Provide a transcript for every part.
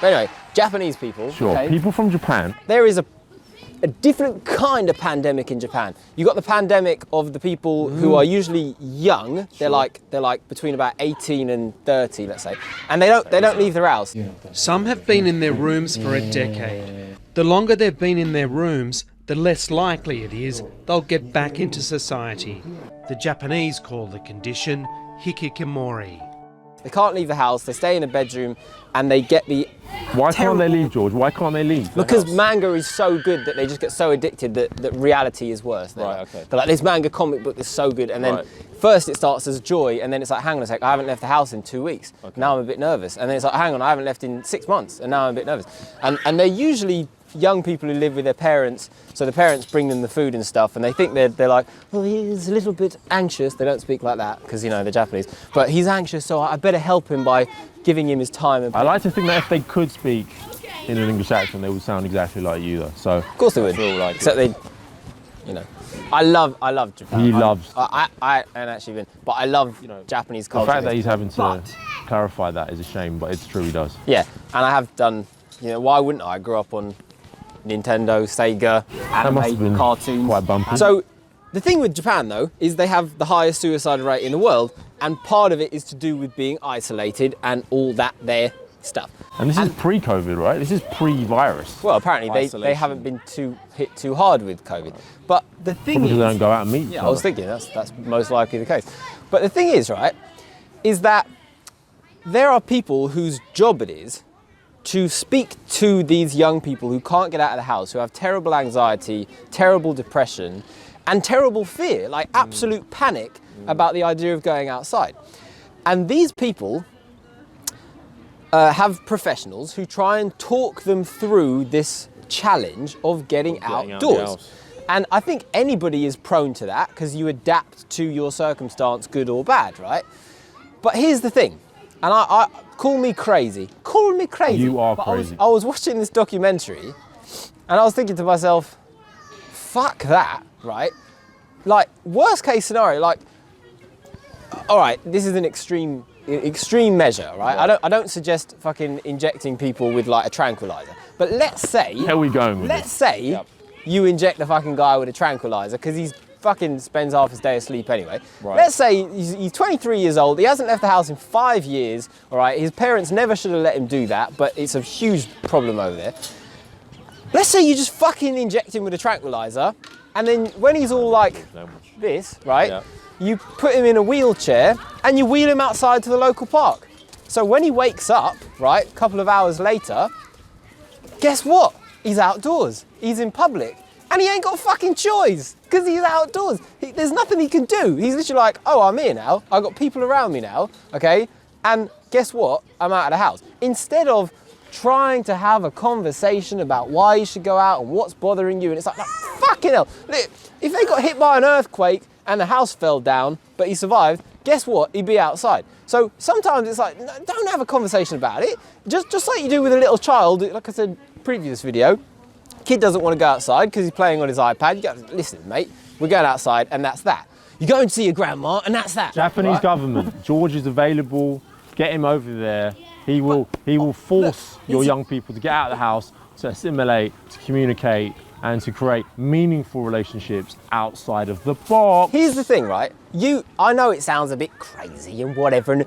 But anyway, Japanese people. Sure, okay, people from Japan. there is a different kind of pandemic in Japan. You got the pandemic of the people who are usually young. They're like between about 18 and 30, let's say, and they don't leave their house. Some have been in their rooms for a decade. The longer they've been in their rooms, the less likely it is they'll get back into society. The Japanese call the condition Hikikomori. They can't leave the house. They stay in a bedroom, and they get the. Why can't they leave, George? Why can't they leave? Because manga is so good that they just get so addicted that reality is worse. Right, okay. They're like, this manga comic book is so good, and then first it starts as joy, and then it's like, hang on a sec, I haven't left the house in 2 weeks. Okay. Now I'm a bit nervous. And then it's like, hang on, I haven't left in 6 months, and now I'm a bit nervous. And they're usually young people who live with their parents, so the parents bring them the food and stuff, and they think they're like, well, he's a little bit anxious. They don't speak like that because, you know, they're Japanese. But he's anxious, so I better help him by giving him his time. I like to think that if they could speak in an English accent, they would sound exactly like you, though. So of course they would. Like except they, you know, I love Japan. He loves. I haven't actually been, but I love, you know, Japanese culture. The fact that he's having to clarify that is a shame, but it's true, he does. Yeah, and I have done. You know, why wouldn't I? I grew up on Nintendo, Sega, anime, cartoons. Quite bumpy. So the thing with Japan, though, is they have the highest suicide rate in the world, and part of it is to do with being isolated and all that there stuff. And this is pre-COVID, right? This is pre-virus. Well, apparently they haven't been hit too hard with COVID. But the thing Probably is, they don't go out and meet each other. I was thinking that's most likely the case. But the thing is, right, is that there are people whose job it is to speak to these young people who can't get out of the house, who have terrible anxiety, terrible depression, and terrible fear, like absolute panic about the idea of going outside. And these people have professionals who try and talk them through this challenge of getting outdoors. And I think anybody is prone to that because you adapt to your circumstance, good or bad, right? But here's the thing, and I call me crazy. Call me crazy. You are crazy. I was watching this documentary and I was thinking to myself, fuck that, right? Like, worst case scenario, like, all right, this is an extreme measure, right? Yeah. I don't suggest fucking injecting people with like a tranquilizer. But let's say... Where are we going with Let's say you inject the fucking guy with a tranquilizer because he's fucking spends half his day asleep anyway. Right. Let's say he's 23 years old, he hasn't left the house in 5 years, all right? His parents never should have let him do that, but it's a huge problem over there. Let's say you just fucking inject him with a tranquilizer, and then when he's all like this, right? Yeah. You put him in a wheelchair and you wheel him outside to the local park. So when he wakes up, right, a couple of hours later, guess what? He's outdoors, he's in public, and he ain't got a fucking choice because he's outdoors. There's nothing he can do. He's literally like, oh, I'm here now, I've got people around me now, okay? And guess what? I'm out of the house. Instead of trying to have a conversation about why you should go out and what's bothering you, and it's like fucking hell. If they got hit by an earthquake and the house fell down, but he survived, guess what? He'd be outside. So sometimes it's like, don't have a conversation about it. Just like you do with a little child, like I said previous video, kid doesn't want to go outside because he's playing on his iPad. You go, listen, mate, we're going outside and that's that. You go and see your grandma and that's that. Japanese government, George is available, get him over there. He will force your young people to get out of the house, to assimilate, to communicate, and to create meaningful relationships outside of the box. Here's the thing, right? I know it sounds a bit crazy and whatever, and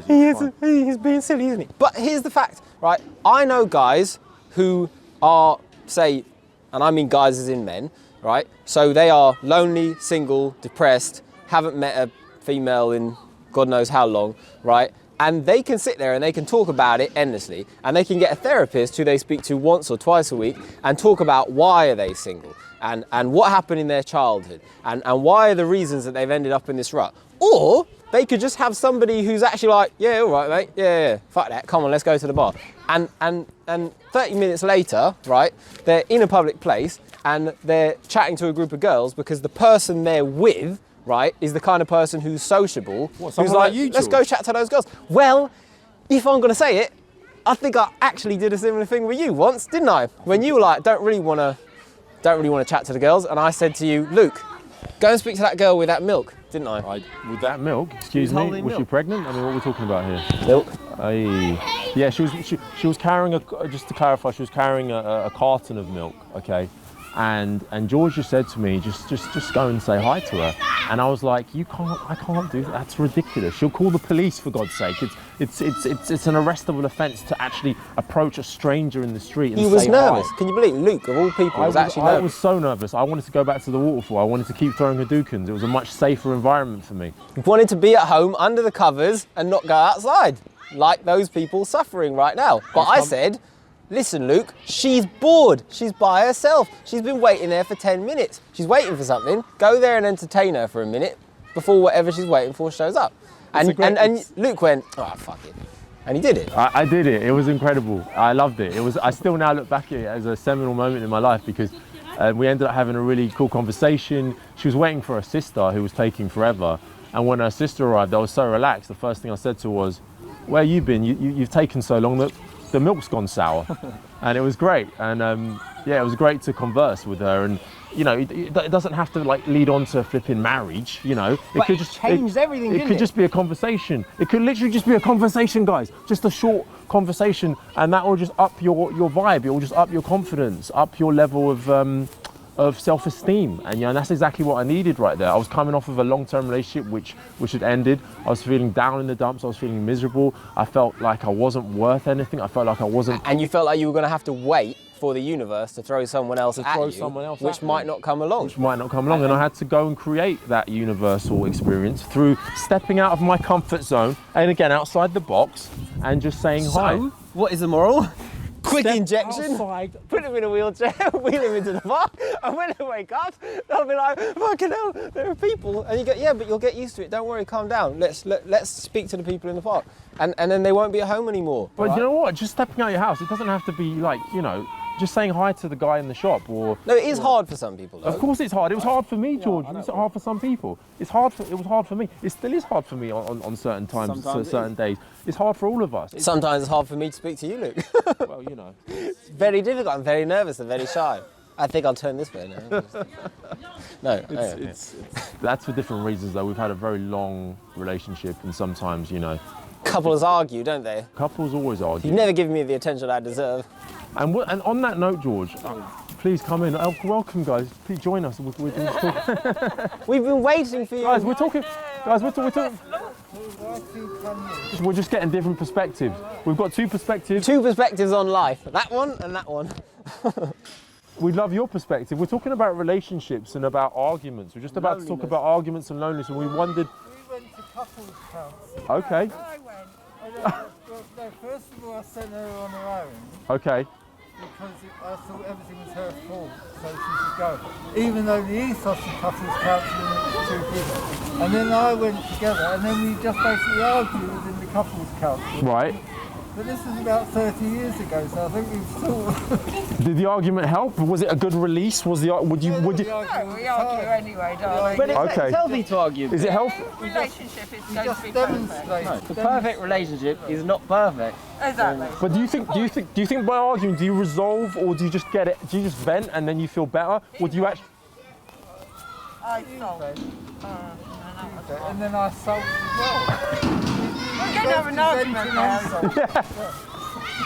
he's being silly, isn't he? But here's the fact, right? I know guys who are, say, and I mean guys as in men, right? So they are lonely, single, depressed, haven't met a female in God knows how long, right? And they can sit there and they can talk about it endlessly, and they can get a therapist who they speak to once or twice a week and talk about why are they single and what happened in their childhood and why are the reasons that they've ended up in this rut. Or they could just have somebody who's actually like, yeah, all right, mate, yeah, fuck that, come on, let's go to the bar. And 30 minutes later, right, they're in a public place and they're chatting to a group of girls because the person they're with, right, is the kind of person who's sociable, who's like, let's go chat to those girls. Well, if I'm going to say it, I think I actually did a similar thing with you once, didn't I? When you were like, don't really want to chat to the girls, and I said to you, Luke, go and speak to that girl with that milk, didn't I? With that milk? Excuse me, was she pregnant? I mean, what are we talking about here? Milk. Hey. Yeah, she was carrying just to clarify, she was carrying a carton of milk, okay? And George just said to me, just go and say hi to her. And I was like, I can't do that. That's ridiculous. She'll call the police, for God's sake. It's an arrestable offence to actually approach a stranger in the street and say hi. He was nervous. Can you believe Luke, of all people, was actually nervous? I was so nervous. I wanted to go back to the waterfall. I wanted to keep throwing Hadoukens. It was a much safer environment for me. He wanted to be at home under the covers and not go outside, like those people suffering right now. But I said, listen, Luke, she's bored. She's by herself. She's been waiting there for 10 minutes. She's waiting for something. Go there and entertain her for a minute before whatever she's waiting for shows up. And Luke went, oh, fuck it. And he did it. I did it. It was incredible. I loved it. I still now look back at it as a seminal moment in my life because we ended up having a really cool conversation. She was waiting for her sister who was taking forever. And when her sister arrived, I was so relaxed. The first thing I said to her was, where you been? You've taken so long that the milk's gone sour. And it was great. And yeah, it was great to converse with her. And you know, it doesn't have to like lead on to flipping marriage, you know. It could just change everything. It could just be a conversation. It could literally just be a conversation, guys. Just a short conversation, and that will just up your vibe. It will just up your confidence, up your level of self-esteem, and you know, that's exactly what I needed right there. I was coming off of a long-term relationship which had ended. I was feeling down in the dumps. I was feeling miserable. I felt like I wasn't worth anything. I felt like I wasn't. And you felt like you were going to have to wait for the universe to throw someone else at you, which might not come along. Which might not come along, and I had to go and create that universal experience through stepping out of my comfort zone, and again, outside the box, and just saying hi. So, what is the moral? Quick Step injection, outside. Put him in a wheelchair, wheel him into the park, and when they wake up, they'll be like, fucking hell, there are people. And you go, yeah, but you'll get used to it. Don't worry, calm down. Let's speak to the people in the park. And then they won't be at home anymore. But you know what? Just stepping out of your house, it doesn't have to be like, you know, just saying hi to the guy in the shop or... No, it is hard for some people, though. Of course it's hard. It was hard for me, George. It's hard for some people. It was hard for me. It still is hard for me on certain times, certain days. It's hard for all of us. Sometimes it's hard for me to speak to you, Luke. Well, you know. It's very difficult. I'm very nervous and very shy. I think I'll turn this way now. No. That's for different reasons, though. We've had a very long relationship, and sometimes, you know... Couples argue, don't they? Couples always argue. You've never given me the attention I deserve. And on that note, George, please come in. Welcome, guys. Please join us. We're We've been waiting for you. Guys, we're talking. We're just getting different perspectives. We've got two perspectives. Two perspectives on life. That one and that one. We love your perspective. We're talking about relationships and about arguments. We're just about to talk about arguments and loneliness, and we wondered... We went to couples counselling. Okay. I went. No, first of all, I sent her on her own. Okay. Because I thought everything was her fault, so she should go. Even though the ethos of couples counselling is too good. And then I went together, and then we just basically argued in the couples counselling. Right. But this was about 30 years ago, so I think we've sort Did the argument help? Was it a good release? Would you? No, we argue anyway, darling. But Okay. it's healthy to argue. Is it healthy? Relationship is going to just be perfect. demonstrate. The perfect relationship is not perfect. Exactly. But do you think by arguing, do you resolve, or do you just get it? Do you just vent and then you feel better, or do you actually? I solved. And then I solved as well. We're going to have an argument now.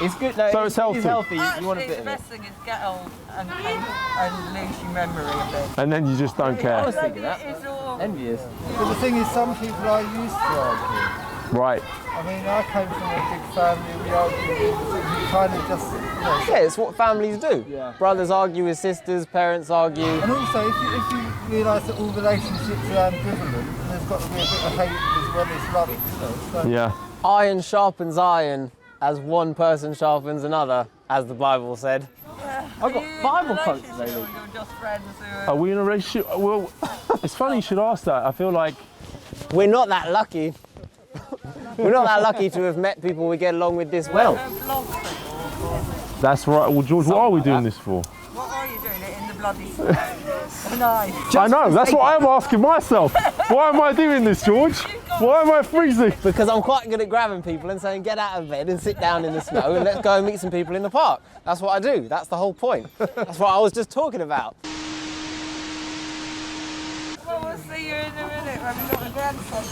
It's good. No, So it's healthy. It's healthy. You want a Actually, bit the of it. best thing is get old and lose your memory a bit. And then you just don't I care. was thinking that. It's all... Envious. But the thing is, some people are used to arguing. Right. I mean, I came from a big family, we argued, we kind of just, you know. Yeah, it's what families do. Yeah. Brothers argue with sisters, parents argue. And also, if you realise that all relationships are ambivalent, there's got to be a bit of hate as well as love, you know. So. Yeah. Iron sharpens iron as one person sharpens another, as the Bible said. I've got Bible quotes today. You're just friends who Are we in a relationship? Well, it's funny you should ask that. I feel like We're not that lucky. We're not that lucky to have met people we get along with this well. that's right. Well, George, what are we doing this for? What are you doing it in the bloody snow? Nice. I know. That's what I'm asking myself. Why am I doing this, George? Why am I freezing? Because I'm quite good at grabbing people and saying, get out of bed and sit down in the snow and let's go and meet some people in the park. That's what I do. That's the whole point. That's what I was just talking about. Well, we'll see you in a minute when we've got the grandson.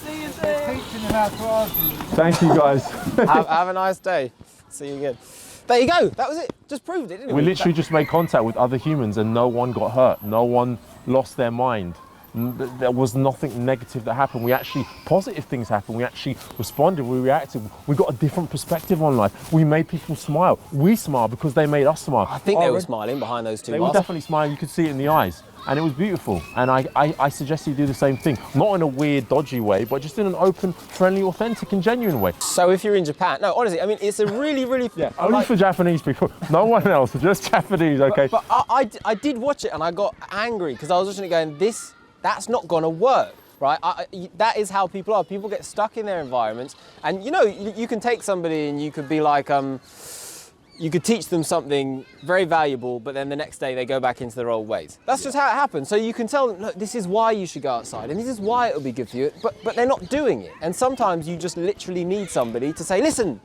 See you soon. They're teaching them how to argue. Thank you, guys. Have a nice day. See you again. There you go. That was it. Just proved it, didn't we? We literally just made contact with other humans and no one got hurt. No one lost their mind. There was nothing negative that happened. We actually, positive things happened. We actually responded, we reacted. We got a different perspective on life. We made people smile. We smiled because they made us smile. I think they were smiling behind those two They were masks. definitely smiling. You could see it in the eyes. And it was beautiful. And I suggest you do the same thing. Not in a weird, dodgy way, but just in an open, friendly, authentic and genuine way. So if you're in Japan, no, honestly, I mean, it's a really, really... Only for Japanese people. No one else, just Japanese, okay? But I did watch it and I got angry because I was watching it going, that's not gonna work, right? That is how people are. People get stuck in their environments. And you know, you can take somebody and you could be like, you could teach them something very valuable, but then the next day they go back into their old ways. That's just how it happens. So you can tell them, look, this is why you should go outside and this is why it'll be good for you, but they're not doing it. And sometimes you just literally need somebody to say, listen,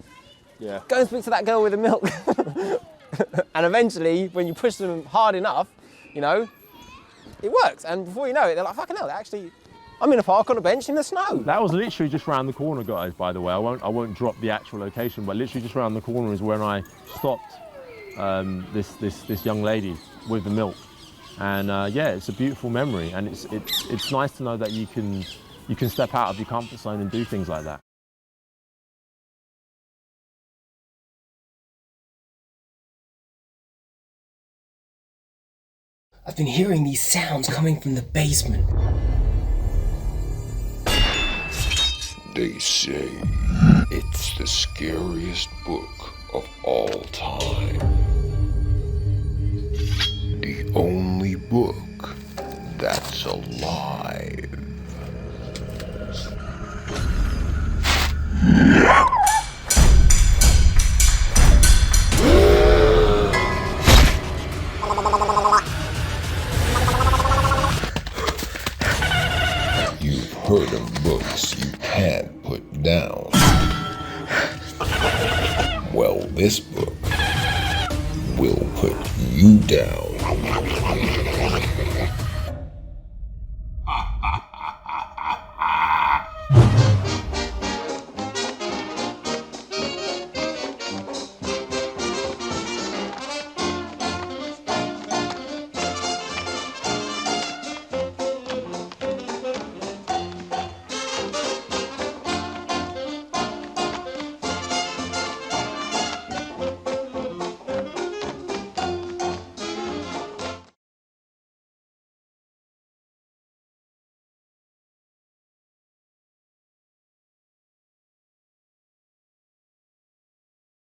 go and speak to that girl with the milk. And eventually, when you push them hard enough, you know, it works. And before you know it, they're like, fucking hell, actually, I'm in a park on a bench in the snow. That was literally just round the corner, guys, by the way. I won't drop the actual location, but literally just round the corner is when I stopped this young lady with the milk. And yeah, it's a beautiful memory. And it's nice to know that you can step out of your comfort zone and do things like that. I've been hearing these sounds coming from the basement. They say it's the scariest book of all time. The only book that's alive. You've heard of books you can't put down. Well, this book will put you down.